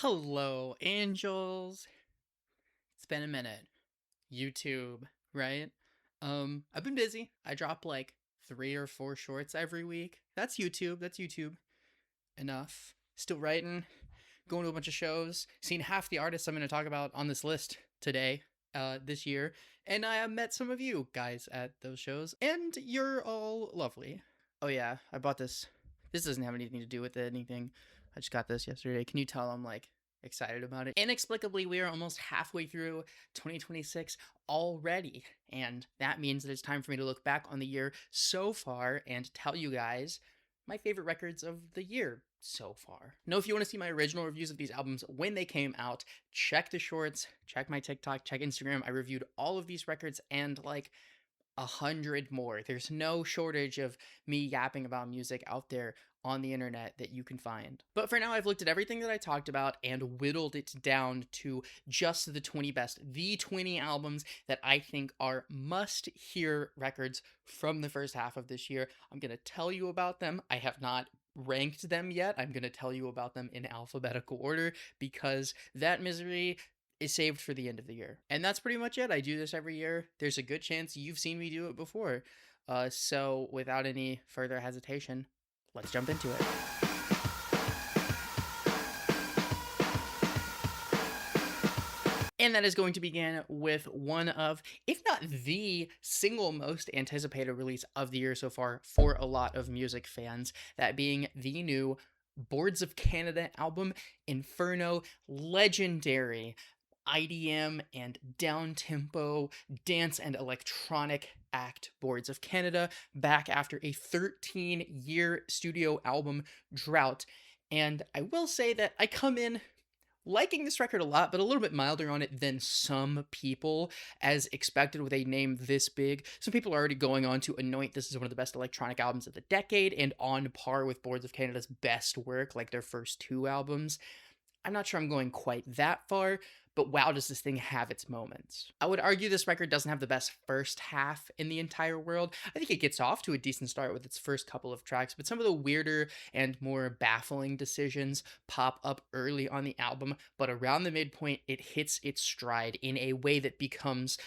Hello, angels. It's been a minute. YouTube, right? I've been busy. I drop like 3 or 4 shorts every week. That's YouTube. That's YouTube. Enough. Still writing, going to a bunch of shows, seen half the artists I'm going to talk about on this list today, this year, and I have met some of you guys at those shows, and you're all lovely. Oh yeah, I bought this. This doesn't have anything to do with anything. I just got this yesterday. Can you tell I'm like excited about it? Inexplicably, we are almost halfway through 2026 already, and that means that it's time for me to look back on the year so far and tell you guys my favorite records of the year so far. Now, if you want to see my original reviews of these albums when they came out, check the shorts, check my TikTok, check Instagram. I reviewed all of these records and like 100 more. There's no shortage of me yapping about music out there on the internet that you can find. But for now, I've looked at everything that I talked about and whittled it down to just the 20 best, the 20 albums that I think are must-hear records from the first half of this year. I'm going to tell you about them. I have not ranked them yet. I'm going to tell you about them in alphabetical order because that misery is saved for the end of the year. And that's pretty much it. I do this every year. There's a good chance you've seen me do it before. So without any further hesitation, let's jump into it. And that is going to begin with one of, if not the single most anticipated release of the year so far for a lot of music fans, that being the new Boards of Canada album, Inferno. Legendary IDM and down-tempo dance and electronic act Boards of Canada, back after a 13-year studio album drought. And I will say that I come in liking this record a lot, but a little bit milder on it than some people, as expected with a name this big. Some people are already going on to anoint this as one of the best electronic albums of the decade and on par with Boards of Canada's best work, like their first 2 albums. I'm not sure I'm going quite that far, but wow, does this thing have its moments. I would argue this record doesn't have the best first half in the entire world. I think it gets off to a decent start with its first couple of tracks, but some of the weirder and more baffling decisions pop up early on the album, but around the midpoint, it hits its stride in a way that becomes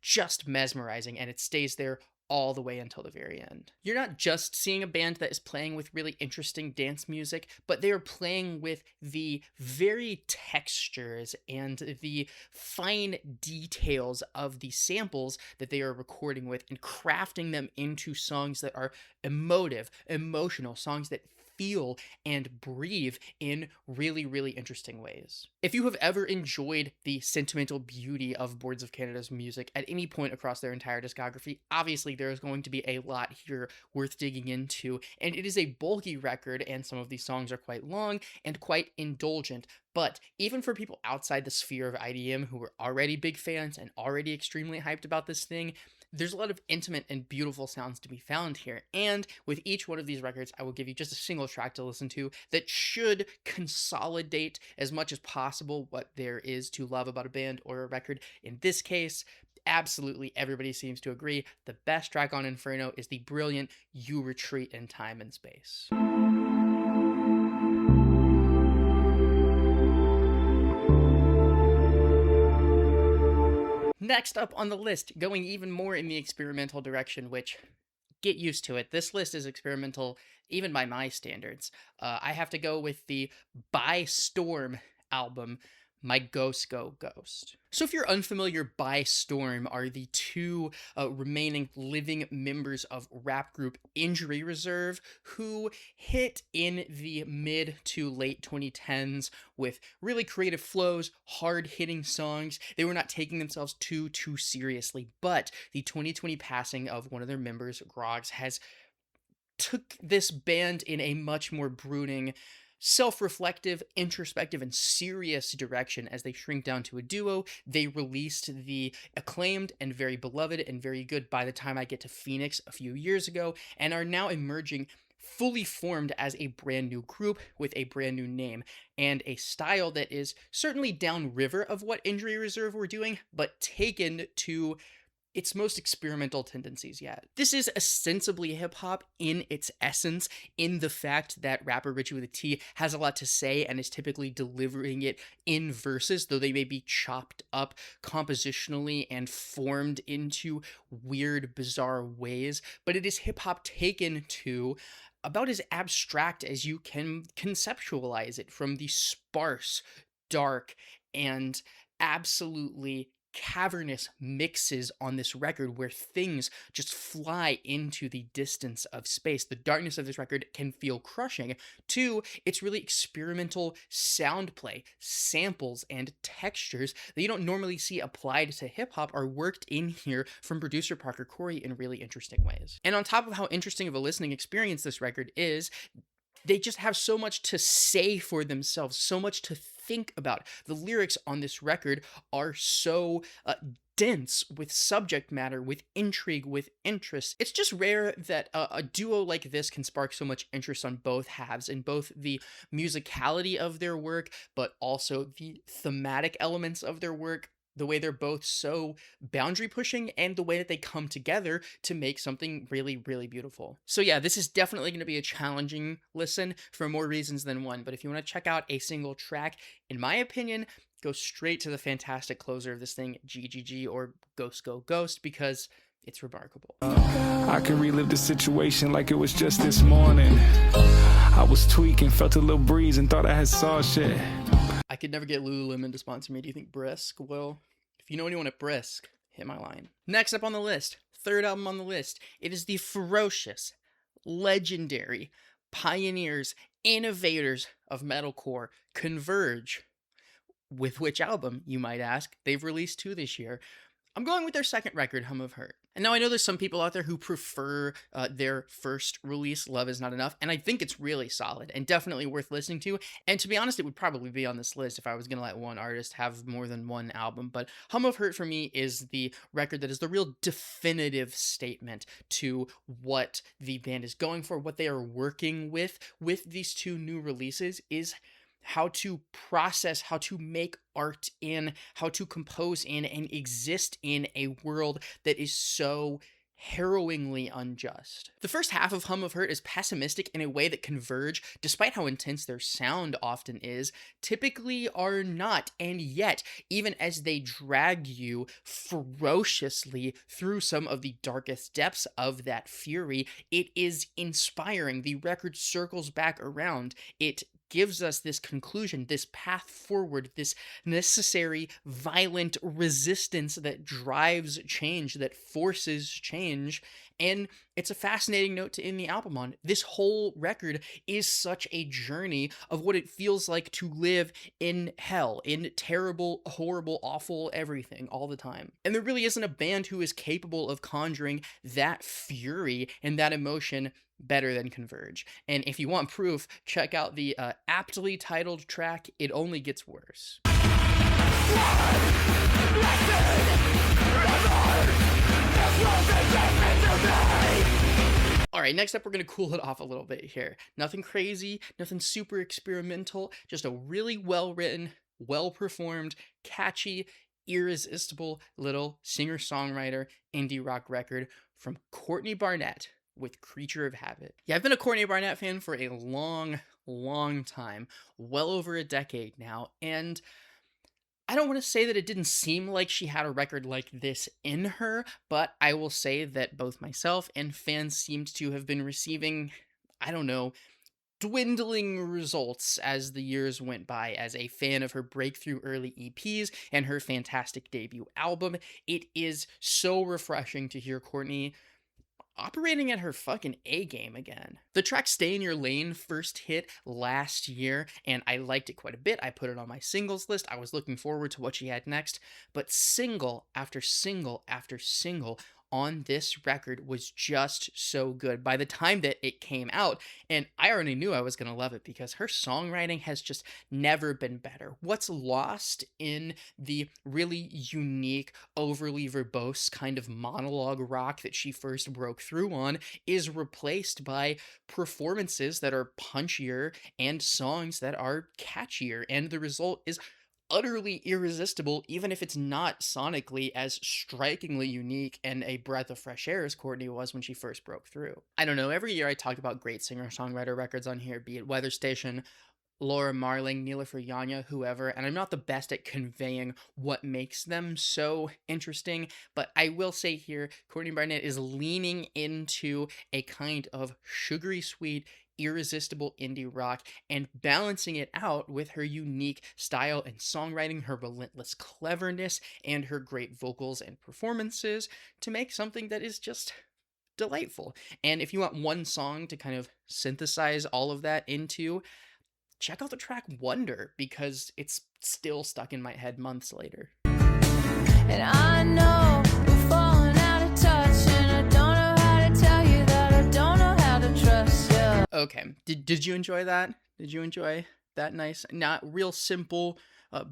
just mesmerizing, and it stays there all the way until the very end. You're not just seeing a band that is playing with really interesting dance music, but they are playing with the very textures and the fine details of the samples that they are recording with and crafting them into songs that are emotive, emotional, songs that feel and breathe in really, really interesting ways. If you have ever enjoyed the sentimental beauty of Boards of Canada's music at any point across their entire discography, obviously there is going to be a lot here worth digging into, and it is a bulky record, and some of these songs are quite long and quite indulgent. But even for people outside the sphere of IDM who are already big fans and already extremely hyped about this thing, there's a lot of intimate and beautiful sounds to be found here. And with each one of these records, I will give you just a single track to listen to that should consolidate as much as possible what there is to love about a band or a record. In this case, absolutely everybody seems to agree. The best track on Inferno is the brilliant You Retreat in Time and Space. Next up on the list, going even more in the experimental direction, which, get used to it. This list is experimental even by my standards. I have to go with the By Storm album, My Ghost Go Ghost. So if you're unfamiliar, By Storm are the 2 remaining living members of rap group Injury Reserve, who hit in the mid to late 2010s with really creative flows, hard-hitting songs. They were not taking themselves too seriously, but the 2020 passing of one of their members, Groggs, has took this band in a much more brooding, self-reflective, introspective, and serious direction as they shrink down to a duo. They released the acclaimed and very beloved and very good By the Time I Get to Phoenix a few years ago, and are now emerging fully formed as a brand new group with a brand new name and a style that is certainly downriver of what Injury Reserve were doing, but taken to its most experimental tendencies yet. This is ostensibly hip-hop in its essence, in the fact that rapper Richie with a T has a lot to say and is typically delivering it in verses, though they may be chopped up compositionally and formed into weird, bizarre ways. But it is hip-hop taken to about as abstract as you can conceptualize it, from the sparse, dark, and absolutely cavernous mixes on this record where things just fly into the distance of space. The darkness of this record can feel crushing. Two, its really experimental sound play, samples, and textures that you don't normally see applied to hip hop are worked in here from producer Parker Corey in really interesting ways. And on top of how interesting of a listening experience this record is, they just have so much to say for themselves, so much to think about. The lyrics on this record are so dense with subject matter, with intrigue, with interest. It's just rare that a duo like this can spark so much interest on both halves, in both the musicality of their work, but also the thematic elements of their work. The way they're both so boundary pushing, and the way that they come together to make something really, really beautiful. So yeah, this is definitely going to be a challenging listen for more reasons than one. But if you want to check out a single track, in my opinion, go straight to the fantastic closer of this thing, GGG, or Ghost Go Ghost, because it's remarkable. I can relive the situation like it was just this morning. I was tweaking, felt a little breeze, and thought I had saw shit. I could never get Lululemon to sponsor me. Do you think Brisk will? If you know anyone at Brisk, hit my line. Next up on the list, third album on the list, it is the ferocious, legendary, pioneers, innovators of metalcore, Converge. With which album, you might ask? They've released 2 this year. I'm going with their second record, Hum of Hurt. And now I know there's some people out there who prefer their first release, Love Is Not Enough, and I think it's really solid and definitely worth listening to. And to be honest, it would probably be on this list if I was going to let one artist have more than one album. But Hum of Hurt for me is the record that is the real definitive statement to what the band is going for, what they are working with these 2 new releases, is how to process, how to make art in, how to compose in, and exist in a world that is so harrowingly unjust. The first half of Hum of Hurt is pessimistic in a way that Converge, despite how intense their sound often is, typically are not. And yet, even as they drag you ferociously through some of the darkest depths of that fury, it is inspiring. The record circles back around. It gives us this conclusion, this path forward, this necessary, violent resistance that drives change, that forces change. And it's a fascinating note to end the album on. This whole record is such a journey of what it feels like to live in hell, in terrible, horrible, awful everything all the time. And there really isn't a band who is capable of conjuring that fury and that emotion better than Converge. And if you want proof, check out the aptly titled track, It Only Gets Worse. Alright, next up we're going to cool it off a little bit here. Nothing crazy, nothing super experimental, just a really well-written, well-performed, catchy, irresistible little singer-songwriter indie rock record from Courtney Barnett with Creature of Habit. Yeah, I've been a Courtney Barnett fan for a long time, well over a decade now, and I don't want to say that it didn't seem like she had a record like this in her, but I will say that both myself and fans seemed to have been receiving, I don't know, dwindling results as the years went by. As a fan of her breakthrough early EPs and her fantastic debut album, it is so refreshing to hear Courtney operating at her fucking A game again. The track Stay in Your Lane first hit last year, and I liked it quite a bit. I put it on my singles list. I was looking forward to what she had next, but single after single after single on this record was just so good by the time that it came out, and I already knew I was going to love it because her songwriting has just never been better. What's lost in the really unique, overly verbose kind of monologue rock that she first broke through on is replaced by performances that are punchier and songs that are catchier, and the result is utterly irresistible, even if it's not sonically as strikingly unique and a breath of fresh air as Courtney was when she first broke through. I don't know, every year I talk about great singer-songwriter records on here, be it Weather Station, Laura Marling, Niloufer Yanya, whoever, and I'm not the best at conveying what makes them so interesting, but I will say here, Courtney Barnett is leaning into a kind of sugary sweet, irresistible indie rock and balancing it out with her unique style and songwriting, her relentless cleverness, and her great vocals and performances to make something that is just delightful. And if you want one song to kind of synthesize all of that into, check out the track Wonder, because it's still stuck in my head months later. And I know we're falling out of touch, and I don't know how to tell you that I don't know how to trust you. Okay, did you enjoy that? Did you enjoy that nice, not real simple,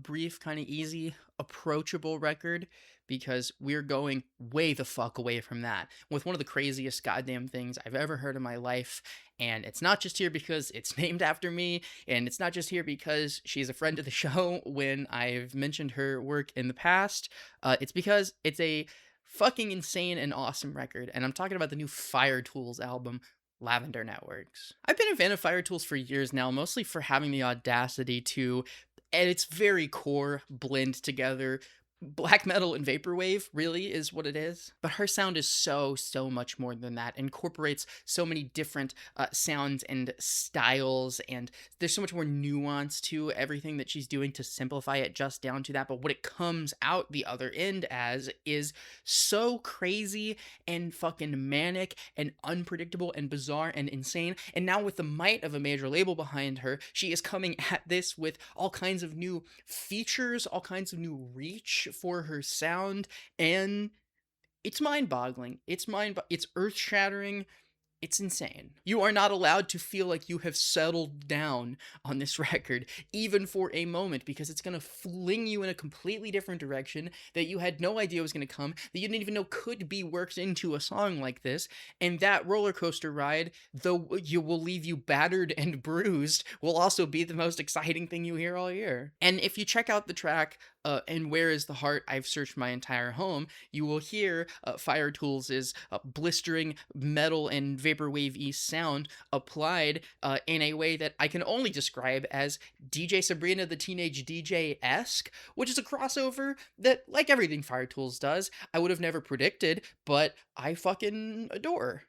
brief, kind of easy, approachable record? Because we're going way the fuck away from that with one of the craziest goddamn things I've ever heard in my life. And it's not just here because it's named after me, and it's not just here because she's a friend of the show when I've mentioned her work in the past. It's because it's a fucking insane and awesome record, and I'm talking about the new Fire-Toolz album, Lavender Networks. I've been a fan of Fire-Toolz for years now, mostly for having the audacity to, at its very core, blend together black metal and vaporwave, really is what it is. But her sound is so much more than that. Incorporates so many different sounds and styles, and there's so much more nuance to everything that she's doing to simplify it just down to that. But what it comes out the other end as is so crazy and fucking manic and unpredictable and bizarre and insane. And now with the might of a major label behind her, she is coming at this with all kinds of new features, all kinds of new reach for her sound, and it's mind-boggling. It's earth-shattering. It's insane. You are not allowed to feel like you have settled down on this record, even for a moment, because it's going to fling you in a completely different direction that you had no idea was going to come, that you didn't even know could be worked into a song like this. And that roller coaster ride, though you will leave you battered and bruised, will also be the most exciting thing you hear all year. And if you check out the track, and Where Is the Heart, I've Searched My Entire Home, you will hear Fire-Toolz' blistering metal and vaporwave-y sound applied in a way that I can only describe as DJ Sabrina the Teenage DJ-esque, which is a crossover that, like everything Fire-Toolz does, I would have never predicted, but I fucking adore.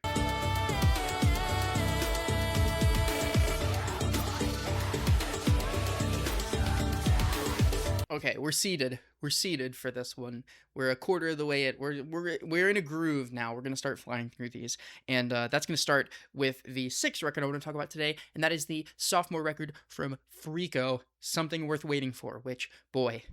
Okay, we're seated. We're seated for this one. We're a quarter of the way at. We're in a groove now. We're gonna start flying through these, and that's gonna start with the sixth record I want to talk about today, and that is the sophomore record from Friko, Something Worth Waiting For. Which, boy,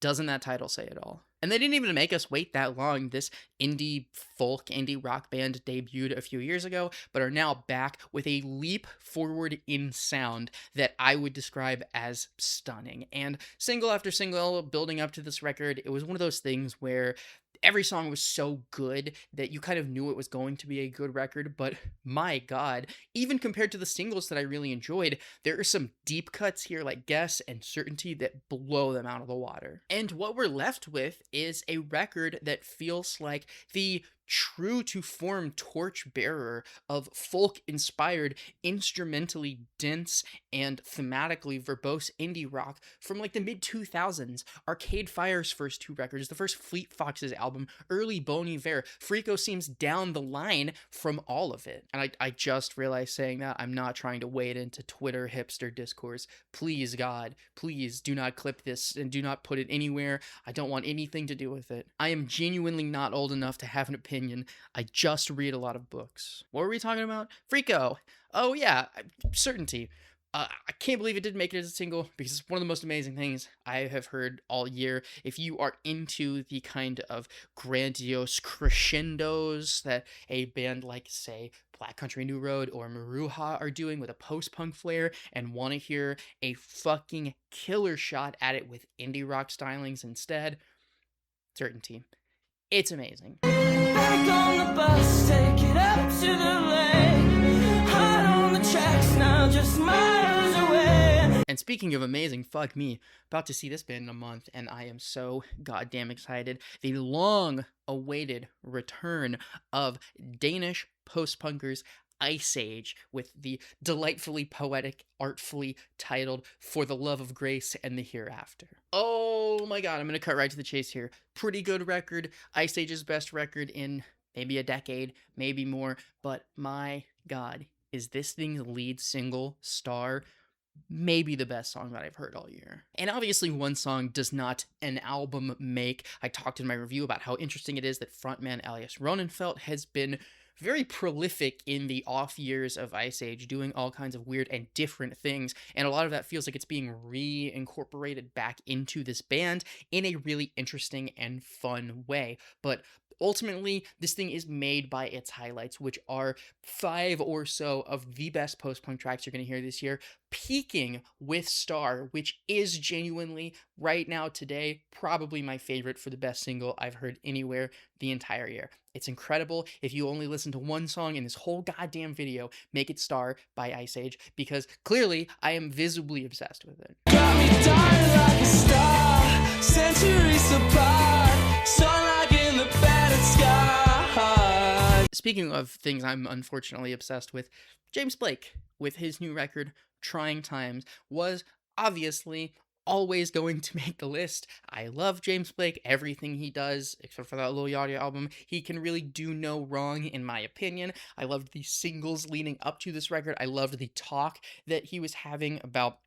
doesn't that title say it all? And they didn't even make us wait that long. This indie folk, indie rock band debuted a few years ago, but are now back with a leap forward in sound that I would describe as stunning. And single after single, building up to this record, it was one of those things where every song was so good that you kind of knew it was going to be a good record, but my God, even compared to the singles that I really enjoyed, there are some deep cuts here like Guess and Certainty that blow them out of the water. And what we're left with is a record that feels like the true to form torchbearer of folk-inspired, instrumentally dense, and thematically verbose indie rock from like the mid-2000s. Arcade Fire's first two records, the first Fleet Foxes album, early Bon Iver. Friko seems down the line from all of it. And I just realized saying that I'm not trying to wade into Twitter hipster discourse. Please, God, please do not clip this and do not put it anywhere. I don't want anything to do with it. I am genuinely not old enough to have an opinion. I just read a lot of books. What were we talking about? Friko. Oh yeah, Certainty. I can't believe it didn't make it as a single because it's one of the most amazing things I have heard all year. If you are into the kind of grandiose crescendos that a band like, say, Black Country New Road or Maruha are doing with a post-punk flair and want to hear a fucking killer shot at it with indie rock stylings instead, Certainty. It's amazing. Back on the bus, take it up to the lake. Hot on the tracks now, just miles away. And speaking of amazing, fuck me, about to see this band in a month, and I am so goddamn excited. The long-awaited return of Danish post-punkers Iceage, with the delightfully poetic, artfully titled For the Love of Grace and the Hereafter. Oh my god, I'm gonna cut right to the chase here. Pretty good record. Iceage's best record in maybe a decade, maybe more, but my god, is this thing's lead single, Star, maybe the best song that I've heard all year. And obviously one song does not an album make. I talked in my review about how interesting it is that frontman Elias Ronenfelt has been very prolific in the off years of Iceage, doing all kinds of weird and different things, and a lot of that feels like it's being reincorporated back into this band in a really interesting and fun way. But ultimately, this thing is made by its highlights, which are 5 or so of the best post-punk tracks you're going to hear this year, peaking with Star, which is genuinely, right now, today, probably my favorite for the best single I've heard anywhere the entire year. It's incredible. If you only listen to one song in this whole goddamn video, make it Star by Iceage, because clearly I am visibly obsessed with it. Got me dying like a star, centuries apart, sunlight in the battered sky. Speaking of things I'm unfortunately obsessed with, James Blake, with his new record, Trying Times, was obviously always going to make the list. I love James Blake, everything he does, except for that Lil Yachty album. He can really do no wrong, in my opinion. I loved the singles leading up to this record. I loved the talk that he was having about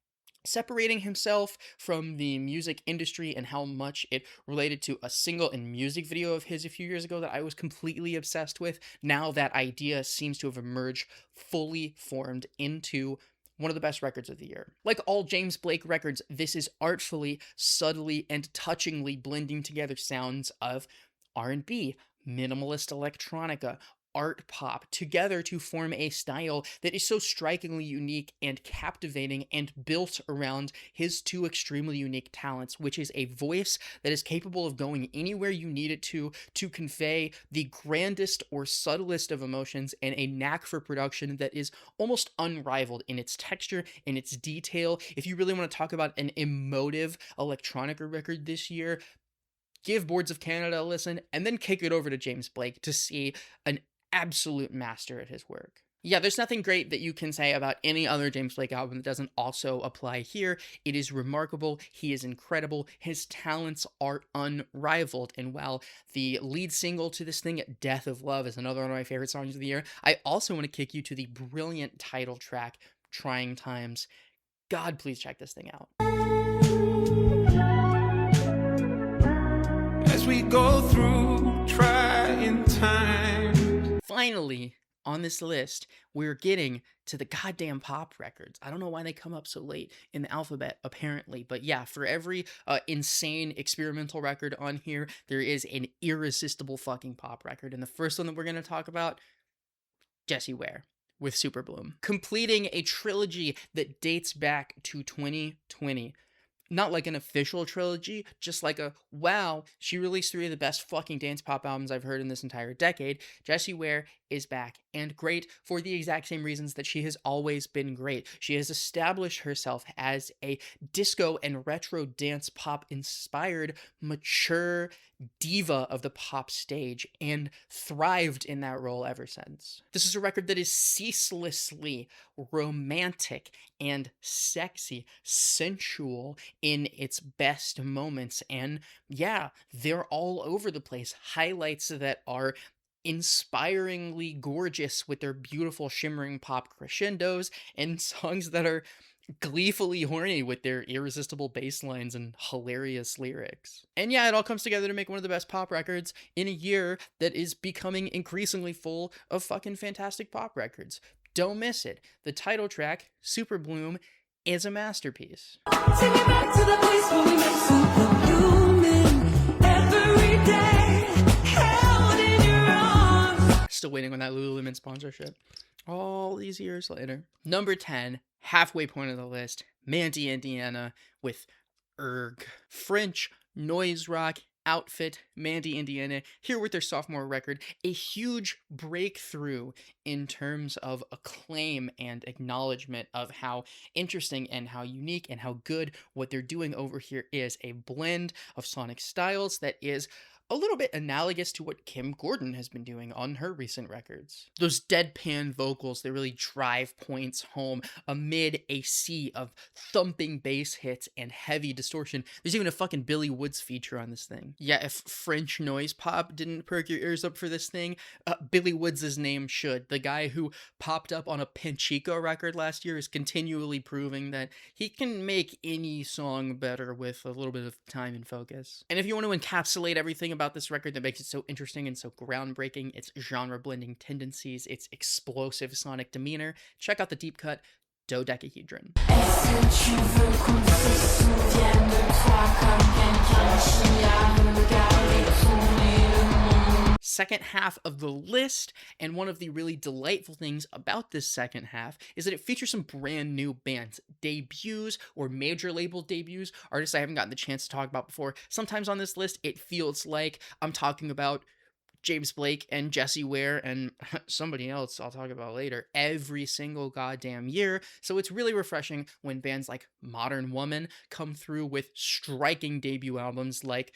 separating himself from the music industry and how much it related to a single and music video of his a few years ago that I was completely obsessed with. Now that idea seems to have emerged fully formed into one of the best records of the year. Like all James Blake records, this is artfully, subtly, and touchingly blending together sounds of R&B, minimalist electronica, art pop, together to form a style that is so strikingly unique and captivating and built around his two extremely unique talents, which is a voice that is capable of going anywhere you need it to convey the grandest or subtlest of emotions, and a knack for production that is almost unrivaled in its texture, in its detail. If you really want to talk about an emotive electronica record this year, give Boards of Canada a listen, and then kick it over to James Blake to see an absolute master at his work. Yeah, there's nothing great that you can say about any other James Blake album that doesn't also apply here. It is remarkable. He is incredible. His talents are unrivaled. And while the lead single to this thing, Death of Love, is another one of my favorite songs of the year, I also want to kick you to the brilliant title track, Trying Times. God, please check this thing out. As we go through trying times. Finally, on this list, we're getting to the goddamn pop records. I don't know why they come up so late in the alphabet, apparently. But yeah, for every insane experimental record on here, there is an irresistible fucking pop record. And the first one that we're going to talk about, Jessie Ware with Superbloom, completing a trilogy that dates back to 2020. Not like an official trilogy, just like a, wow, she released 3 of the best fucking dance pop albums I've heard in this entire decade. Jessie Ware is back, and great for the exact same reasons that she has always been great. She has established herself as a disco and retro dance pop inspired, mature diva of the pop stage, and thrived in that role ever since. This is a record that is ceaselessly romantic and sexy, sensual in its best moments, and yeah, they're all over the place. Highlights that are inspiringly gorgeous with their beautiful shimmering pop crescendos, and songs that are gleefully horny with their irresistible bass lines and hilarious lyrics. And yeah, it all comes together to make one of the best pop records in a year that is becoming increasingly full of fucking fantastic pop records. Don't miss it. The title track, Superbloom, is a masterpiece. Take me back to the place where we met, Superblooming every day, held in your arms. Still waiting on that Lululemon sponsorship. All these years later. Number 10, halfway point of the list, Mandy, Indiana with Urgh. French noise rock outfit, Mandy, Indiana, here with their sophomore record, a huge breakthrough in terms of acclaim and acknowledgement of how interesting and how unique and how good what they're doing over here is. A blend of sonic styles that is a little bit analogous to what Kim Gordon has been doing on her recent records. Those deadpan vocals that really drive points home amid a sea of thumping bass hits and heavy distortion. There's even a fucking Billy Woods feature on this thing. Yeah, if French noise pop didn't perk your ears up for this thing, Billy Woods' name should. The guy who popped up on a Panchico record last year is continually proving that he can make any song better with a little bit of time and focus. And if you want to encapsulate everything about this record that makes it so interesting and so groundbreaking, its genre blending tendencies, its explosive sonic demeanor, check out the deep cut Dodecahedron. Second half of the list, and one of the really delightful things about this second half is that it features some brand new bands, debuts or major label debuts, artists I haven't gotten the chance to talk about before. Sometimes on this list it feels like I'm talking about James Blake and Jessie Ware and somebody else I'll talk about later every single goddamn year. So it's really refreshing when bands like Modern Woman come through with striking debut albums like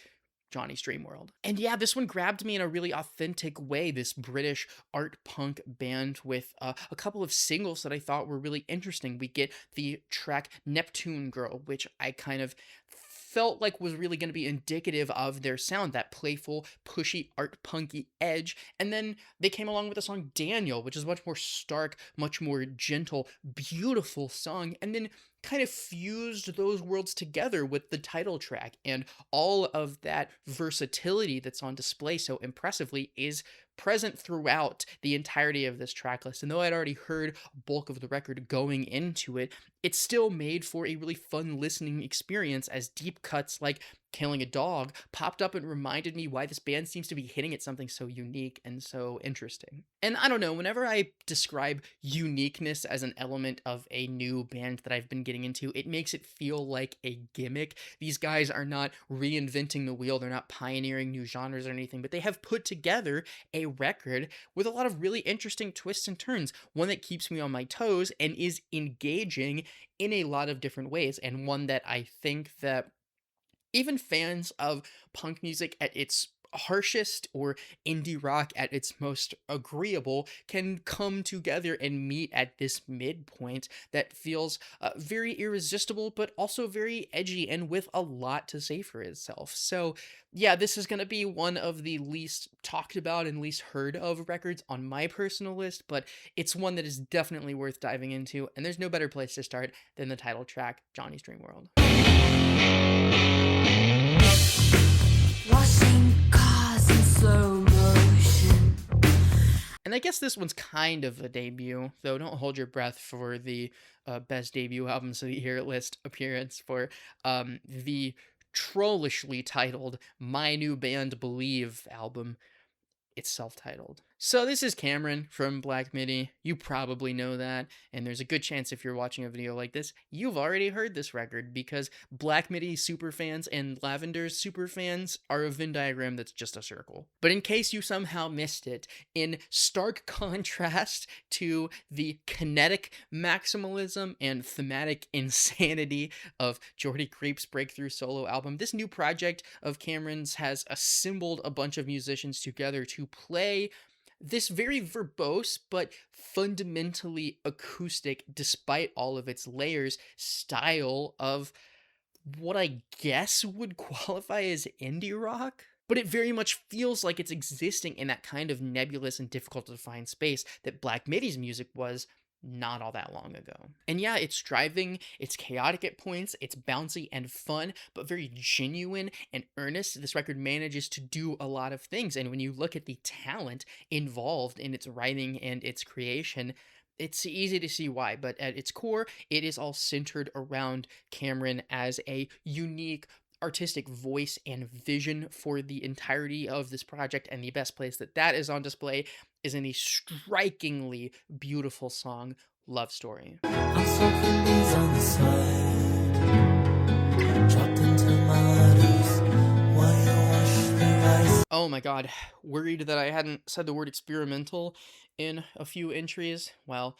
Johnny's Dreamworld. And yeah, this one grabbed me in a really authentic way, this British art punk band with a couple of singles that I thought were really interesting. We get the track Neptune Girl, which I kind of felt like was really going to be indicative of their sound, that playful, pushy, art punky edge. And then they came along with the song Daniel, which is much more stark, much more gentle, beautiful song, and then kind of fused those worlds together with the title track. And all of that versatility that's on display so impressively is present throughout the entirety of this track list. And though I'd already heard bulk of the record going into it, it still made for a really fun listening experience as deep cuts like Killing a Dog popped up and reminded me why this band seems to be hitting at something so unique and so interesting. And I don't know, whenever I describe uniqueness as an element of a new band that I've been getting into, it makes it feel like a gimmick. These guys are not reinventing the wheel, they're not pioneering new genres or anything, but they have put together a record with a lot of really interesting twists and turns, one that keeps me on my toes and is engaging in a lot of different ways, and one that I think that even fans of punk music at its harshest or indie rock at its most agreeable can come together and meet at this midpoint that feels very irresistible, but also very edgy and with a lot to say for itself. So yeah, this is going to be one of the least talked about and least heard of records on my personal list, but it's one that is definitely worth diving into, and there's no better place to start than the title track, Johnny's Dreamworld. Washing cars in slow motion. And I guess this one's kind of a debut, though don't hold your breath for the best debut albums of the year list appearance for the trollishly titled My New Band Believe album. It's self-titled. So this is Cameron from Black Midi. You probably know that, and there's a good chance if you're watching a video like this, you've already heard this record, because Black Midi superfans and Lavender's superfans are a Venn diagram that's just a circle. But in case you somehow missed it, in stark contrast to the kinetic maximalism and thematic insanity of Jordy Creep's breakthrough solo album, this new project of Cameron's has assembled a bunch of musicians together to play this very verbose but fundamentally acoustic, despite all of its layers, style of what I guess would qualify as indie rock. But it very much feels like it's existing in that kind of nebulous and difficult to define space that Black Midi's music was not all that long ago. And yeah, it's driving, it's chaotic at points, it's bouncy and fun, but very genuine and earnest. This record manages to do a lot of things, and when you look at the talent involved in its writing and its creation, it's easy to see why. But at its core, it is all centered around Cameron as a unique artistic voice and vision for the entirety of this project, and the best place that is on display is in the strikingly beautiful song Love Story. I'm smoking these on the side, dropped into my waters while you wash Oh my god, worried that I hadn't said the word experimental in a few entries. Well,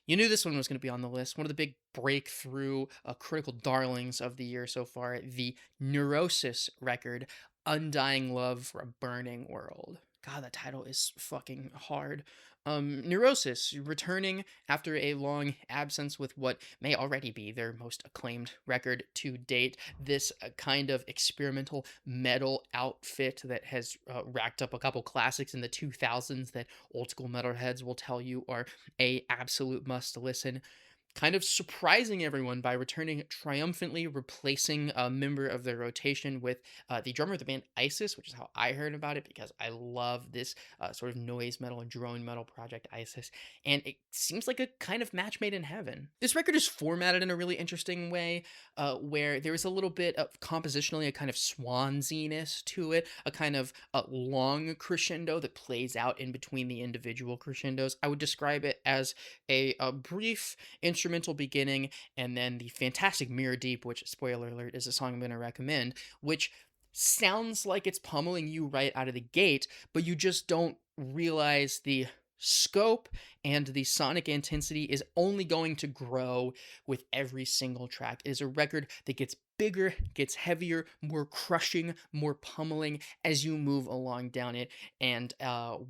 you knew this one was going to be on the list. One of the big breakthrough, critical darlings of the year so far, the Neurosis record, Undying Love for a Burning World. God, that title is fucking hard. Neurosis returning after a long absence with what may already be their most acclaimed record to date. This kind of experimental metal outfit that has racked up a couple classics in the 2000s that old school metalheads will tell you are a absolute must listen. Kind of surprising everyone by returning triumphantly, replacing a member of their rotation with the drummer of the band Iceage, which is how I heard about it because I love this sort of noise metal and drone metal project Iceage, and it seems like a kind of match made in heaven. This record is formatted in a really interesting way, where there is a little bit of compositionally a kind of swansiness to it, a kind of long crescendo that plays out in between the individual crescendos. I would describe it as a brief instrumental beginning, and then the fantastic Mirror Deep, which, spoiler alert, is a song I'm going to recommend, which sounds like it's pummeling you right out of the gate, but you just don't realize the scope and the sonic intensity is only going to grow with every single track. It is a record that gets bigger, gets heavier, more crushing, more pummeling as you move along down it. And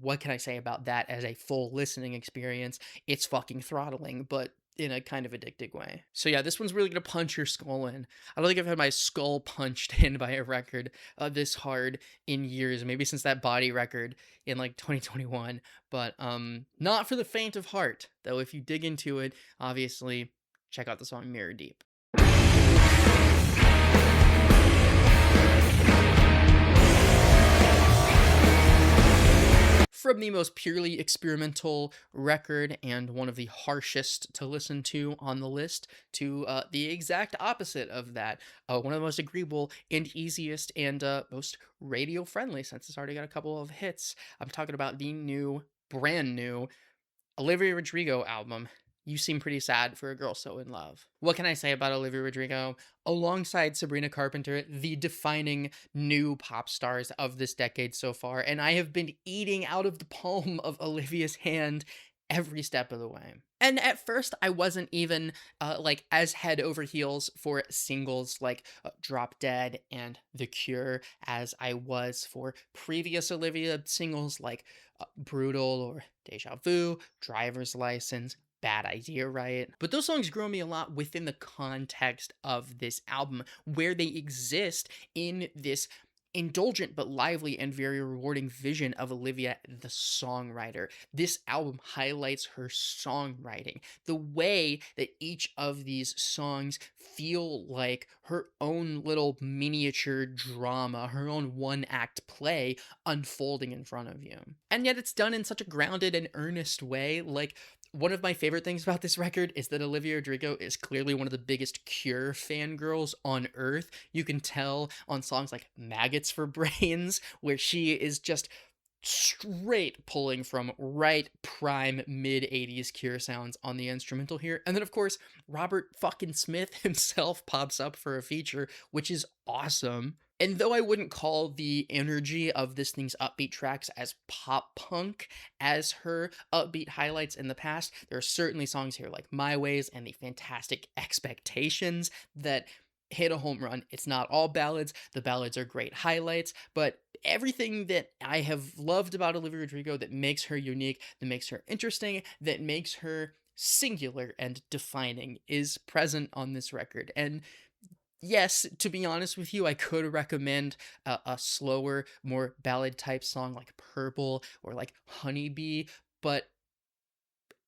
what can I say about that as a full listening experience? It's fucking throttling, but in a kind of addictive way. So yeah, this one's really gonna punch your skull in. I don't think I've had my skull punched in by a record this hard in years, maybe since that Body record in like 2021, but not for the faint of heart, though. If you dig into it, obviously check out the song Mirror Deep. From the most purely experimental record and one of the harshest to listen to on the list to the exact opposite of that, one of the most agreeable and easiest and most radio friendly, since it's already got a couple of hits. I'm talking about the new, brand new Olivia Rodrigo album, You Seem Pretty Sad for a Girl So in Love. What can I say about Olivia Rodrigo? Alongside Sabrina Carpenter, the defining new pop stars of this decade so far, and I have been eating out of the palm of Olivia's hand every step of the way. And at first, I wasn't even like as head over heels for singles like Drop Dead and The Cure as I was for previous Olivia singles like Brutal or Deja Vu, Driver's License, Bad Idea, right? But those songs grow me a lot within the context of this album, where they exist in this indulgent but lively and very rewarding vision of Olivia the songwriter. This album highlights her songwriting, the way that each of these songs feel like her own little miniature drama, her own one-act play unfolding in front of you. And yet it's done in such a grounded and earnest way. Like, one of my favorite things about this record is that Olivia Rodrigo is clearly one of the biggest Cure fangirls on earth. You can tell on songs like Maggots for Brains, where she is just straight pulling from right prime mid-80s Cure sounds on the instrumental here. And then, of course, Robert fucking Smith himself pops up for a feature, which is awesome. And though I wouldn't call the energy of this thing's upbeat tracks as pop punk as her upbeat highlights in the past, there are certainly songs here like My Ways and the fantastic Expectations that hit a home run. It's not all ballads. The ballads are great highlights, but everything that I have loved about Olivia Rodrigo that makes her unique, that makes her interesting, that makes her singular and defining is present on this record. And yes, to be honest with you, I could recommend a slower, more ballad type song like Purple or like Honeybee, but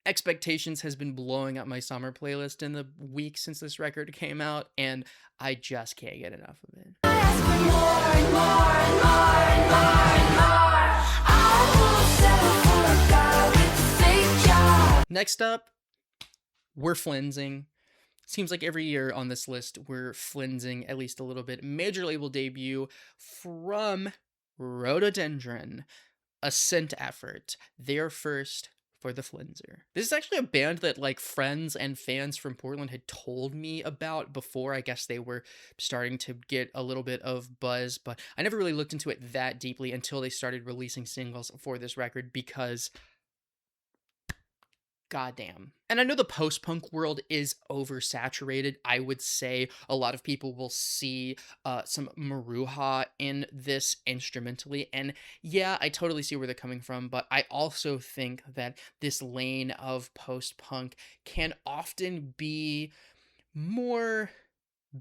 Expectations has been blowing up my summer playlist in the week since this record came out, and I just can't get enough of it. Next up, we're flensing. Seems like every year on this list, we're flensing at least a little bit. Major label debut from Rhododendron, Ascent effort, their first for the Flinzer. This is actually a band that like friends and fans from Portland had told me about before. I guess they were starting to get a little bit of buzz, but I never really looked into it that deeply until they started releasing singles for this record because goddamn. And I know the post-punk world is oversaturated. I would say a lot of people will see some Maruha in this instrumentally. And yeah, I totally see where they're coming from, but I also think that this lane of post-punk can often be more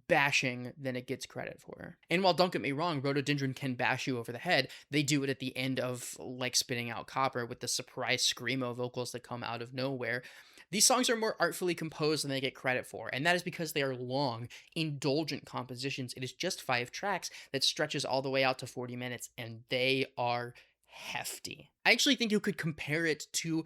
bashing than it gets credit for. And while don't get me wrong, Rhododendron can bash you over the head, they do it at the end of like Spitting Out Copper with the surprise screamo vocals that come out of nowhere. These songs are more artfully composed than they get credit for, and that is because they are long, indulgent compositions. It is just 5 tracks that stretches all the way out to 40 minutes, and they are hefty. I actually think you could compare it to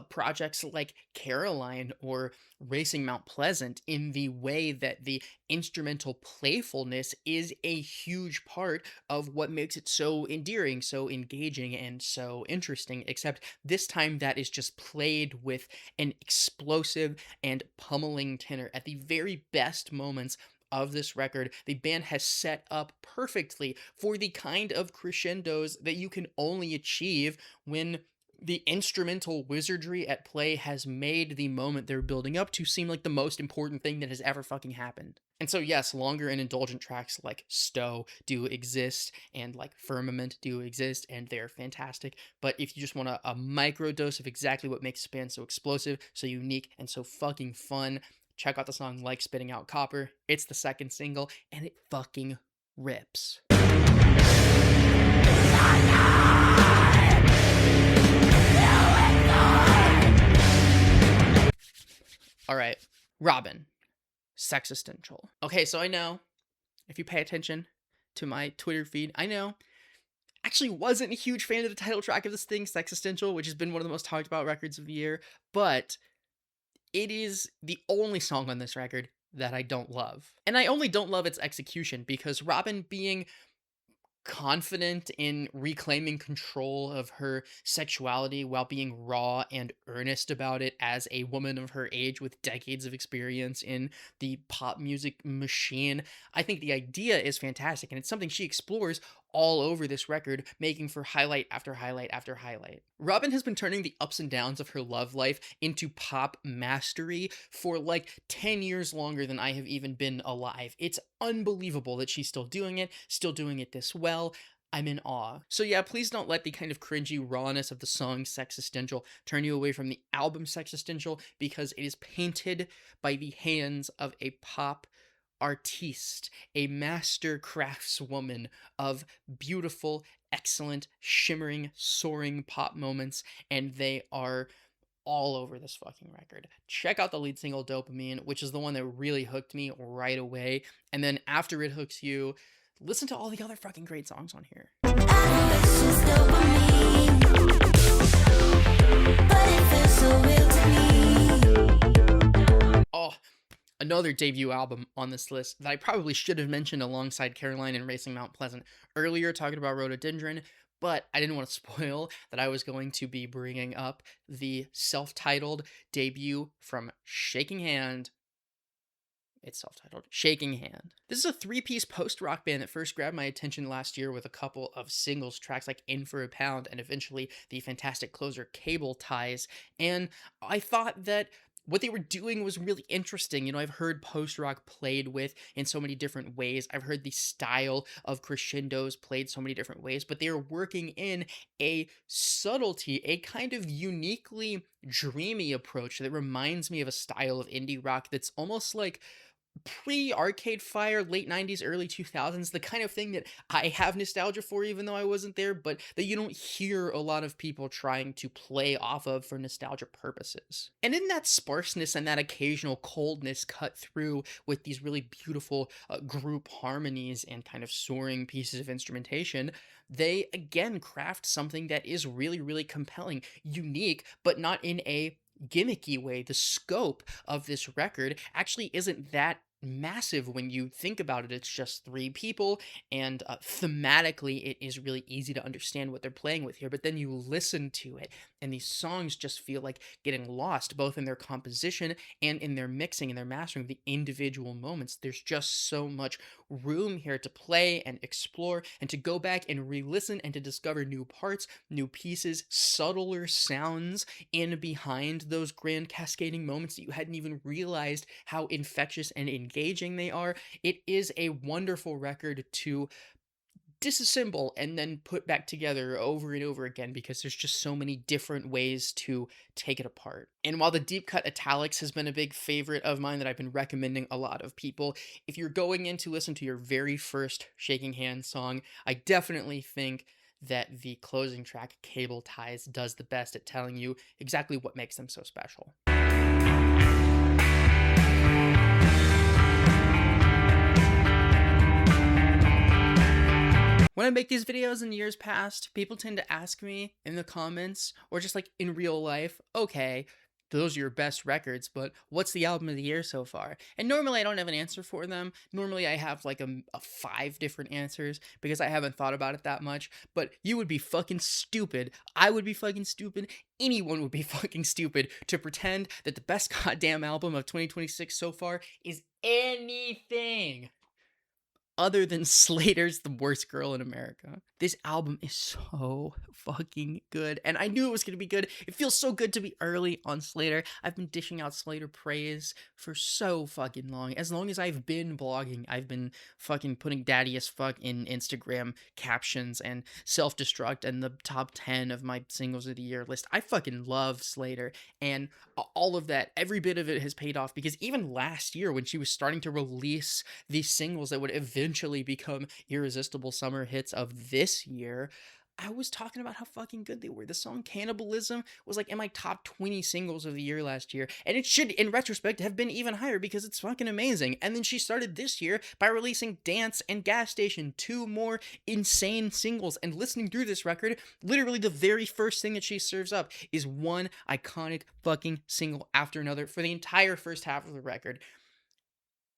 projects like Caroline or Racing Mount Pleasant in the way that the instrumental playfulness is a huge part of what makes it so endearing, so engaging, and so interesting, except this time that is just played with an explosive and pummeling tenor at the very best moments of this record. The band has set up perfectly for the kind of crescendos that you can only achieve when the instrumental wizardry at play has made the moment they're building up to seem like the most important thing that has ever fucking happened. And so yes, longer and indulgent tracks like Stowe do exist, and like Firmament do exist, and they're fantastic. But if you just want a micro dose of exactly what makes this band so explosive, so unique, and so fucking fun, check out the song Like Spitting Out Copper. It's the second single, and it fucking rips. Alright, Robyn, Sexistential. Okay, so I know, if you pay attention to my Twitter feed, I know, actually wasn't a huge fan of the title track of this thing, Sexistential, which has been one of the most talked about records of the year, but it is the only song on this record that I don't love. And I only don't love its execution because Robyn being confident in reclaiming control of her sexuality while being raw and earnest about it as a woman of her age with decades of experience in the pop music machine, I think the idea is fantastic, and it's something she explores all over this record, making for highlight after highlight after highlight. Robyn has been turning the ups and downs of her love life into pop mastery for like 10 years longer than I have even been alive. It's unbelievable that she's still doing it this well. I'm in awe. So yeah, please don't let the kind of cringy rawness of the song Sexistential turn you away from the album Sexistential, because it is painted by the hands of a pop artiste, a master craftswoman of beautiful, excellent, shimmering, soaring pop moments, and they are all over this fucking record. Check out the lead single Dopamine, which is the one that really hooked me right away, and then after it hooks you, listen to all the other fucking great songs on here. Oh, another debut album on this list that I probably should have mentioned alongside Caroline and Racing Mount Pleasant earlier, talking about Rhododendron, but I didn't want to spoil that I was going to be bringing up the self-titled debut from Shaking Hand. It's self-titled Shaking Hand. This is a 3-piece post-rock band that first grabbed my attention last year with a couple of singles tracks like In for a Pound and eventually the fantastic closer Cable Ties, and I thought that what they were doing was really interesting. You know, I've heard post-rock played with in so many different ways. I've heard the style of crescendos played so many different ways, but they are working in a subtlety, a kind of uniquely dreamy approach that reminds me of a style of indie rock that's almost like pre-Arcade Fire, late 90s, early 2000s, the kind of thing that I have nostalgia for even though I wasn't there, but that you don't hear a lot of people trying to play off of for nostalgia purposes. And in that sparseness and that occasional coldness cut through with these really beautiful group harmonies and kind of soaring pieces of instrumentation, they again craft something that is really, really compelling, unique, but not in a gimmicky way. The scope of this record actually isn't that massive when you think about it. It's just three people, and thematically, it is really easy to understand what they're playing with here. But then you listen to it, and these songs just feel like getting lost, both in their composition and in their mixing and their mastering of the individual moments. There's just so much room here to play and explore, and to go back and re-listen and to discover new parts, new pieces, subtler sounds in behind those grand cascading moments that you hadn't even realized how infectious and engaging they are. It is a wonderful record to disassemble and then put back together over and over again, because there's just so many different ways to take it apart. And while the deep cut italics has been a big favorite of mine that I've been recommending a lot of people, if you're going in to listen to your very first Shaking Hands song, I definitely think that the closing track, Cable Ties, does the best at telling you exactly what makes them so special. When I make these videos in years past, people tend to ask me in the comments, or just like in real life, okay, those are your best records, but what's the album of the year so far? And normally I don't have an answer for them. Normally I have like a 5 different answers, because I haven't thought about it that much. But you would be fucking stupid. I would be fucking stupid. Anyone would be fucking stupid to pretend that the best goddamn album of 2026 so far is anything other than Slayyyter's The Worst Girl in America. This album is so fucking good, and I knew it was going to be good. It feels so good to be early on Slayyyter. I've been dishing out Slayyyter praise for so fucking long. As long as I've been blogging, I've been fucking putting daddy as fuck in Instagram captions and self-destruct and the top 10 of my singles of the year list. I fucking love Slayyyter, and all of that, every bit of it has paid off, because even last year when she was starting to release these singles that would eventually become irresistible summer hits of this year, I was talking about how fucking good they were. The song Cannibalism was like in my top 20 singles of the year last year, and it should, in retrospect, have been even higher, because it's fucking amazing. And then she started this year by releasing Dance and Gas Station, 2 more insane singles. And listening through this record, literally the very first thing that she serves up is one iconic fucking single after another for the entire first half of the record.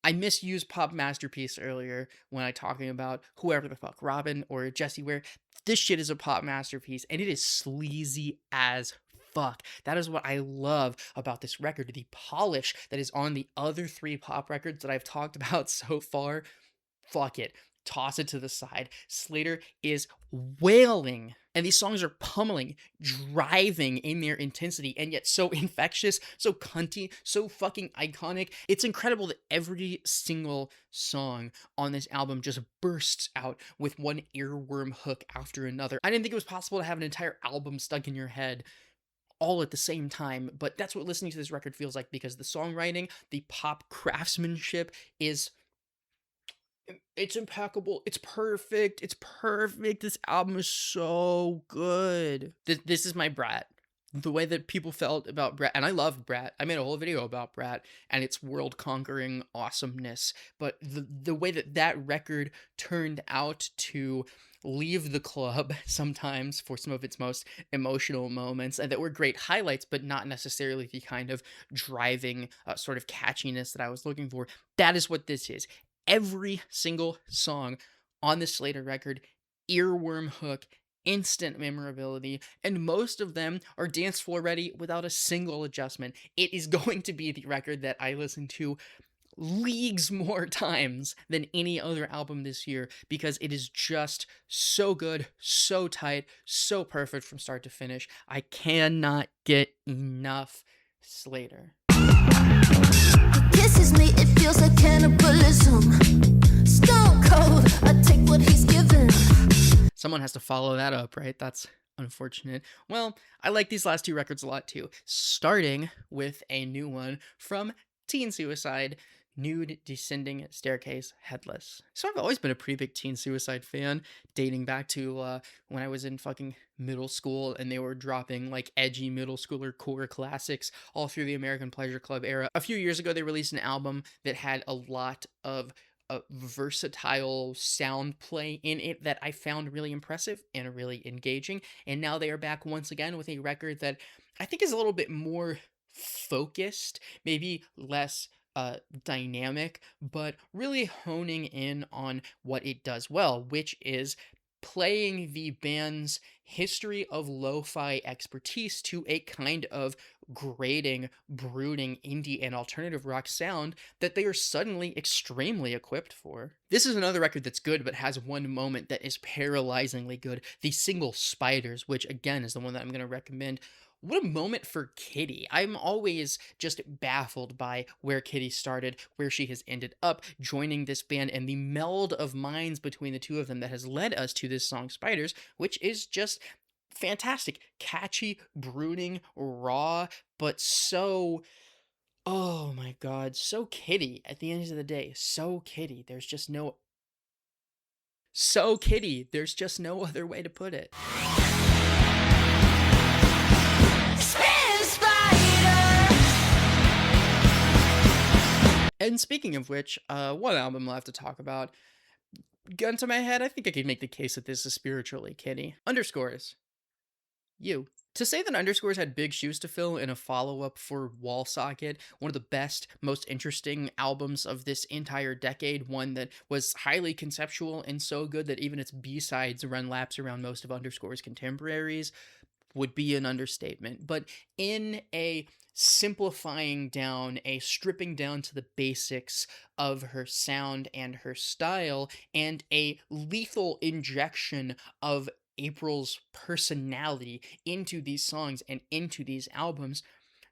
I misused pop masterpiece earlier when I talking about whoever the fuck, Robyn or Jessie Ware. This shit is a pop masterpiece, and it is sleazy as fuck. That is what I love about this record. The polish that is on the other 3 pop records that I've talked about so far, fuck it. Toss it to the side. Slayyyter is wailing, and these songs are pummeling, driving in their intensity, and yet so infectious, so cunty, so fucking iconic. It's incredible that every single song on this album just bursts out with one earworm hook after another. I didn't think it was possible to have an entire album stuck in your head all at the same time, but that's what listening to this record feels like, because the songwriting, the pop craftsmanship it's impeccable. It's perfect. It's perfect. This album is so good. This is my Brat. The way that people felt about Brat, and I love Brat. I made a whole video about Brat and its world-conquering awesomeness. But the way that record turned out to leave the club sometimes for some of its most emotional moments, and that were great highlights, but not necessarily the kind of driving sort of catchiness that I was looking for. That is what this is. Every single song on the Slayyyter record, earworm hook, instant memorability, and most of them are dance floor ready without a single adjustment. It is going to be the record that I listen to leagues more times than any other album this year, because it is just so good, so tight, so perfect from start to finish. I cannot get enough Slayyyter. Kisses me, it feels like cannibalism. Stone cold, I take what he's given. Someone has to follow that up, right? That's unfortunate. Well, I like these last 2 records a lot too, starting with a new one from Teen Suicide, Nude, Descending Staircase, Headless. So I've always been a pretty big Teen Suicide fan, dating back to when I was in fucking middle school and they were dropping like edgy middle schooler core classics all through the American Pleasure Club era. A few years ago, they released an album that had a lot of versatile sound play in it that I found really impressive and really engaging. And now they are back once again with a record that I think is a little bit more focused, maybe less dynamic, but really honing in on what it does well, which is playing the band's history of lo-fi expertise to a kind of grating, brooding indie and alternative rock sound that they are suddenly extremely equipped for. This is another record that's good but has one moment that is paralyzingly good. The single Spiders, which again is the one that I'm going to recommend. What a moment for Kitty. I'm always just baffled by where Kitty started, where she has ended up joining this band, and the meld of minds between the two of them that has led us to this song Spiders, which is just fantastic. Catchy, brooding, raw, but so, oh my god, so Kitty at the end of the day. So Kitty. There's just no other way to put it. And speaking of which, one album I'll have to talk about. Gun to my head, I think I could make the case that this is spiritually Kitty. Underscores. You. To say that Underscores had big shoes to fill in a follow-up for Wall Socket, one of the best, most interesting albums of this entire decade, one that was highly conceptual and so good that even its B-sides run laps around most of Underscore's contemporaries, would be an understatement. But in a simplifying down, a stripping down to the basics of her sound and her style, and a lethal injection of April's personality into these songs and into these albums,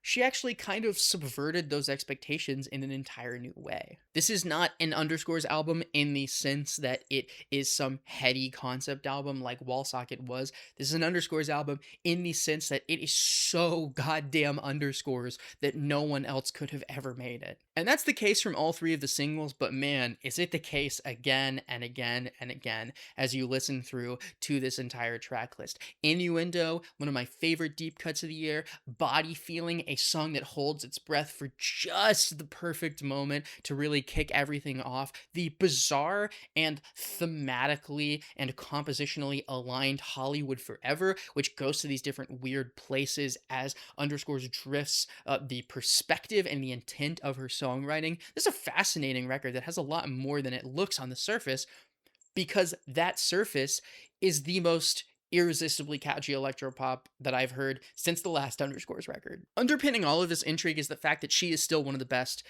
she actually kind of subverted those expectations in an entire new way. This is not an Underscores album in the sense that it is some heady concept album like Wall Socket was. This is an Underscores album in the sense that it is so goddamn Underscores that no one else could have ever made it. And that's the case from all three of the singles, but man, is it the case again and again and again as you listen through to this entire track list. Innuendo, one of my favorite deep cuts of the year. Body Feeling, a song that holds its breath for just the perfect moment to really kick everything off. The bizarre and thematically and compositionally aligned Hollywood Forever, which goes to these different weird places as Underscores drifts the perspective and the intent of her songwriting. This is a fascinating record that has a lot more than it looks on the surface, because that surface is the most irresistibly catchy electropop that I've heard since the last Underscores record. Underpinning all of this intrigue is the fact that she is still one of the best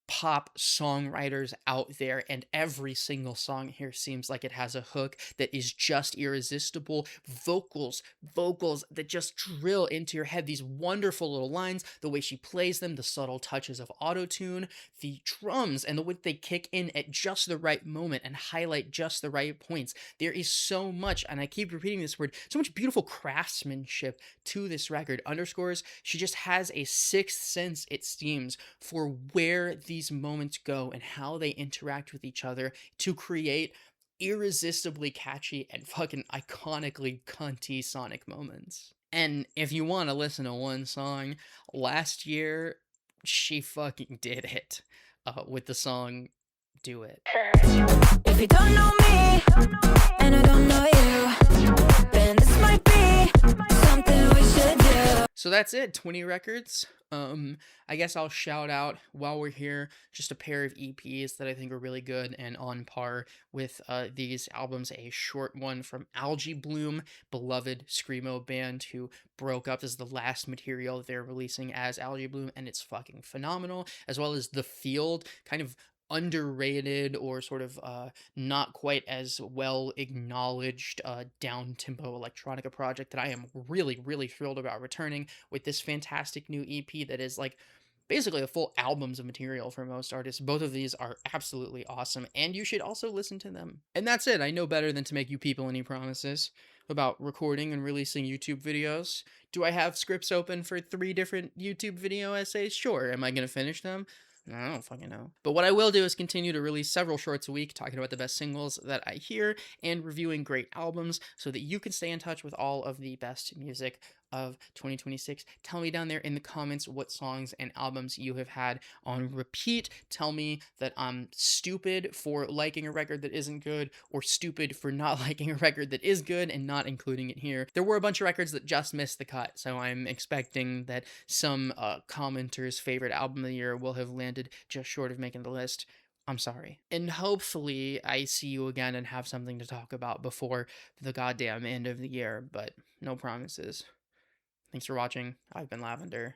pop songwriters out there, and every single song here seems like it has a hook that is just irresistible. Vocals that just drill into your head, these wonderful little lines, the way she plays them, the subtle touches of auto-tune, the drums and the way they kick in at just the right moment and highlight just the right points. There is so much, and I keep repeating this word, so much beautiful craftsmanship to this record. Underscores, she just has a sixth sense, it seems, for where these moments go and how they interact with each other to create irresistibly catchy and fucking iconically cunty sonic moments. And if you want to listen to one song, last year she fucking did it with the song Do It. If you don't know me, and I don't know you, then this might be something we should do. So that's it, 20 records. I guess I'll shout out while we're here just a pair of EPs that I think are really good and on par with these albums. A short one from Algae Bloom, beloved screamo band who broke up. This is the last material they're releasing as Algae Bloom, and it's fucking phenomenal. As well as The Field, kind of underrated or sort of not quite as well acknowledged down-tempo electronica project that I am really, really thrilled about returning with this fantastic new EP that is like basically a full albums of material for most artists. Both of these are absolutely awesome, and you should also listen to them. And that's it. I know better than to make you people any promises about recording and releasing YouTube videos. Do I have scripts open for 3 different YouTube video essays? Sure. Am I going to finish them? I don't fucking know. But what I will do is continue to release several shorts a week talking about the best singles that I hear and reviewing great albums so that you can stay in touch with all of the best music of 2026. Tell me down there in the comments what songs and albums you have had on repeat. Tell me that I'm stupid for liking a record that isn't good, or stupid for not liking a record that is good and not including it here. There were a bunch of records that just missed the cut, so I'm expecting that some commenter's favorite album of the year will have landed just short of making the list. I'm sorry. And hopefully I see you again and have something to talk about before the goddamn end of the year, but no promises. Thanks for watching. I've been Lavender.